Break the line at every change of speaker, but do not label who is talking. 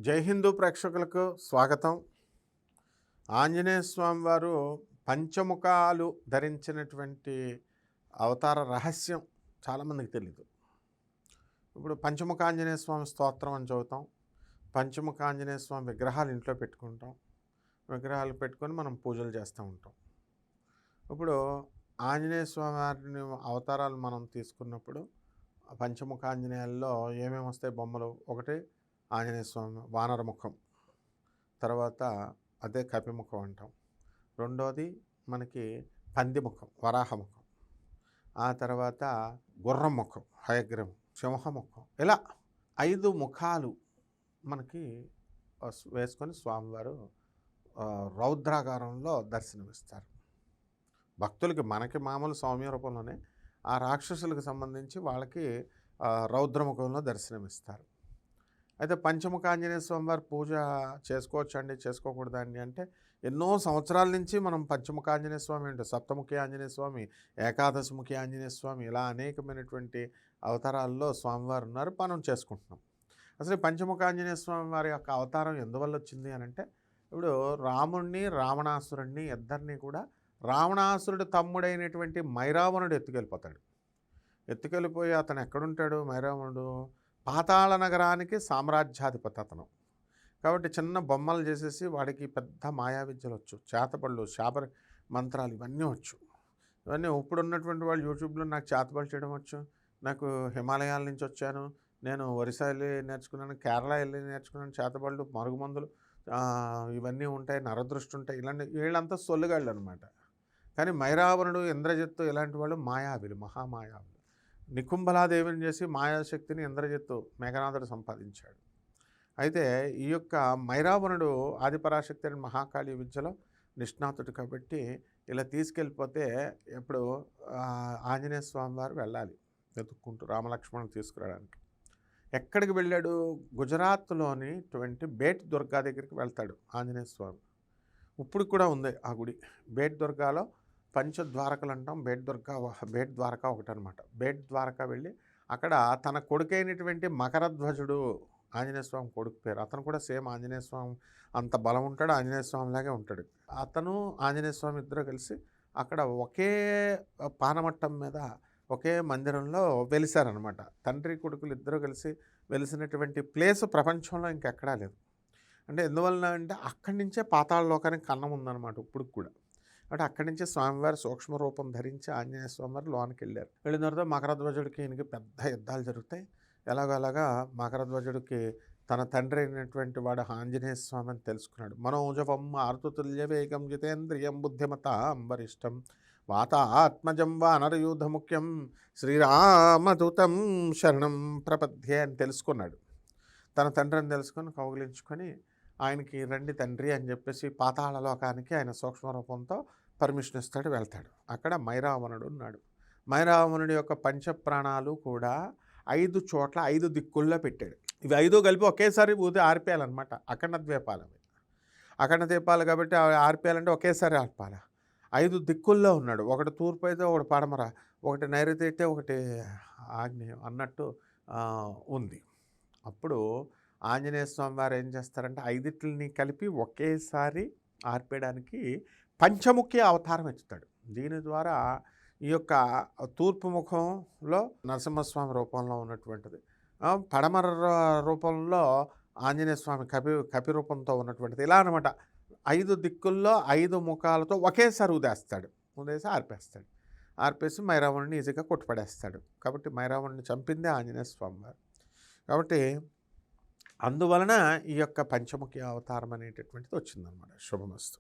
జై హిందూ ప్రేక్షకులకు స్వాగతం. ఆంజనేయ స్వామి వారు పంచముఖాలు ధరించినటువంటి అవతార రహస్యం చాలామందికి తెలీదు. ఇప్పుడు పంచముఖ ఆంజనేయ స్వామి స్తోత్రం అని చదువుతాం. పంచముఖ ఆంజనేయ స్వామి విగ్రహాలు ఇంట్లో పెట్టుకుంటాం. విగ్రహాలు పెట్టుకొని మనం పూజలు చేస్తూ ఉంటాం. ఇప్పుడు ఆంజనేయ స్వామి వారిని అవతారాలు మనం తీసుకున్నప్పుడు పంచముఖ ఆంజనేయాల్లో ఏమేమి వస్తాయి బొమ్మలు? ఒకటి ఆంజనేయ స్వామి వానరముఖం, తర్వాత అదే కపిముఖం అంటాం. రెండోది మనకి పందిముఖం, వరాహముఖం, ఆ తర్వాత గుర్రం ముఖం, హయగ్రీవం, సింహముఖం, ఇలా 5 ముఖాలు మనకి వేసుకొని స్వామివారు రౌద్రాకారంలో దర్శనమిస్తారు. భక్తులకి మనకి మామూలు సౌమ్య రూపంలోనే, ఆ రాక్షసులకు సంబంధించి వాళ్ళకి రౌద్రముఖంలో దర్శనమిస్తారు. అయితే పంచముఖ ఆంజనేయ స్వామి వారి పూజ చేసుకోవచ్చండి, చేసుకోకూడదండి అంటే, ఎన్నో సంవత్సరాల నుంచి మనం పంచముఖ ఆంజనేయ స్వామి అంటే సప్తముఖి ఆంజనేయ స్వామి, ఏకాదశముఖి ఆంజనేయ స్వామి, ఇలా అనేకమైనటువంటి అవతారాల్లో స్వామివారు ఉన్నారు, మనం చేసుకుంటున్నాం. అసలు పంచముఖ ఆంజనేయ స్వామి వారి యొక్క అవతారం ఎందువల్ల వచ్చింది అని అంటే, ఇప్పుడు రాముణ్ణి రావణాసురుణ్ణి ఇద్దరిని కూడా రావణాసురుడు తమ్ముడైనటువంటి మైరావణుడు ఎత్తుకెళ్ళిపోయి అతను ఎక్కడుంటాడు? మైరావణుడు పాతాళ నగరానికి సామ్రాజ్యాధిపతి అతను. కాబట్టి చిన్న బొమ్మలు చేసేసి వాడికి పెద్ద మాయా విద్యలు వచ్చు, చేతబళ్ళు, శాప మంత్రాలు ఇవన్నీ వచ్చు. ఇవన్నీ ఇప్పుడున్నటువంటి వాళ్ళు యూట్యూబ్లో నాకు చేతబళ్ళు చేయడం వచ్చు, నాకు హిమాలయాల నుంచి వచ్చాను, నేను ఒరిస్సా వెళ్ళి నేర్చుకున్నాను, కేరళ వెళ్ళి నేర్చుకున్నాను, చేతబళ్ళు, మరుగుమందులు ఇవన్నీ ఉంటాయి, నరదృష్టి ఉంటాయి, ఇలాంటి వీళ్ళంతా సొల్లుగాళ్ళు అనమాట. కానీ మైరావణుడు, ఇంద్రజిత్తు ఇలాంటి వాళ్ళు మాయావిలు, మహామాయావులు. నికుంభలాదేవిని చేసి మాయాశక్తిని ఇంద్రజిత్తు మేఘనాథుడు సంపాదించాడు. అయితే ఈ యొక్క మైరావణుడు ఆదిపరాశక్తి అని మహాకాళీ విద్యలో నిష్ణాతుడు కాబట్టి ఇలా తీసుకెళ్ళిపోతే ఎప్పుడు ఆంజనేయ స్వామి వారు వెళ్ళాలి వెతుక్కుంటూ రామలక్ష్మణుని తీసుకురావడానికి. ఎక్కడికి వెళ్ళాడు? గుజరాత్లోని బేట్ దుర్గా దగ్గరికి వెళ్తాడు ఆంజనేయ స్వామి. ఇప్పుడు కూడా ఉంది ఆ గుడి. బేట్ దుర్గాలో పంచద్వారకలు అంటాం. బేట్ ద్వారకా ఒకటి అనమాట. బేట్ ద్వారకా వెళ్ళి అక్కడ తన కొడుకైనటువంటి మకరధ్వజుడు, ఆంజనేయ స్వామి కొడుకు పేరు, అతను కూడా సేమ్ ఆంజనేయ స్వామి అంత బలం ఉంటాడు, ఆంజనేయ స్వామిలాగే ఉంటాడు. అతను ఆంజనేయ స్వామి ఇద్దరు కలిసి అక్కడ ఒకే పానమట్టం మీద ఒకే మందిరంలో వెలిశారనమాట. తండ్రి కొడుకులు ఇద్దరు కలిసి వెలిసినటువంటి ప్లేస్ ప్రపంచంలో ఇంకెక్కడా లేదు. అంటే ఎందువలన అంటే అక్కడి నుంచే పాతాళ లోకానికి కన్నం ఉందన్నమాట ఇప్పుడు కూడా. అంటే అక్కడి నుంచే స్వామివారి సూక్ష్మ రూపం ధరించి ఆంజనేయ స్వామివారు లోనికి వెళ్ళారు. వెళ్ళిన తర్వాత మకరధ్వజుడికి ఈయనకి పెద్ద యుద్ధాలు జరుగుతాయి. ఎలాగలాగా మకరధ్వజుడికి తన తండ్రి అయినటువంటి వాడు ఆంజనేయ స్వామి అని తెలుసుకున్నాడు. మనోజవం ఆర్తుతుల్య వేగం జితేంద్రియం బుద్ధిమతాం వరిష్టం వాతాత్మజం వానరయూధ ముఖ్యం శ్రీరామదూతం శరణం ప్రపద్యే అని తెలుసుకున్నాడు. తన తండ్రిని తెలుసుకొని కౌగిలించుకొని ఆయనకి రండి తండ్రి అని చెప్పేసి పాతాళ లోకానికి ఆయన సూక్ష్మరూపంతో పర్మిషన్ ఇస్తాడు, వెళ్తాడు. అక్కడ మైరావణుడు ఉన్నాడు. మైరావణుడి యొక్క పంచప్రాణాలు కూడా 5 చోట్ల 5 దిక్కుల్లో పెట్టాడు. ఇవి 5 కలిపి ఒకేసారి ఊది ఆర్పేయాలన్నమాట. అఖండ ద్వీపాలు అవి. అఖండ ద్వీపాలు కాబట్టి ఆర్పేయాలంటే ఒకేసారి ఆర్పాల. 5 దిక్కుల్లో ఉన్నాడు. ఒకటి తూర్పు అయితే, ఒకటి పడమర, ఒకటి నైరుతి అయితే, ఒకటి ఆగ్నేయం అన్నట్టు ఉంది. అప్పుడు ఆంజనేయ స్వామి వారు ఏం చేస్తారంటే 5 కలిపి ఒకేసారి ఆర్పేయడానికి పంచముఖి అవతారం ఎత్తుతాడు. దీని ద్వారా ఈ యొక్క తూర్పు ముఖంలో నరసింహస్వామి రూపంలో ఉన్నటువంటిది, పడమర రూపంలో ఆంజనేయ స్వామి కపి రూపంతో ఉన్నటువంటిది, ఇలా అనమాట. 5 దిక్కుల్లో 5 ముఖాలతో ఒకేసారి ఉదేసి ఆర్పేస్తాడు. ఆర్పేసి మైరావణుని ఈజీగా కొట్టుపడేస్తాడు. కాబట్టి మైరావణుని చంపిందే ఆంజనేయ స్వామి వారు. కాబట్టి అందువలన ఈ యొక్క పంచముఖి అవతారం అనేటటువంటిది వచ్చిందనమాట. శుభమస్తు.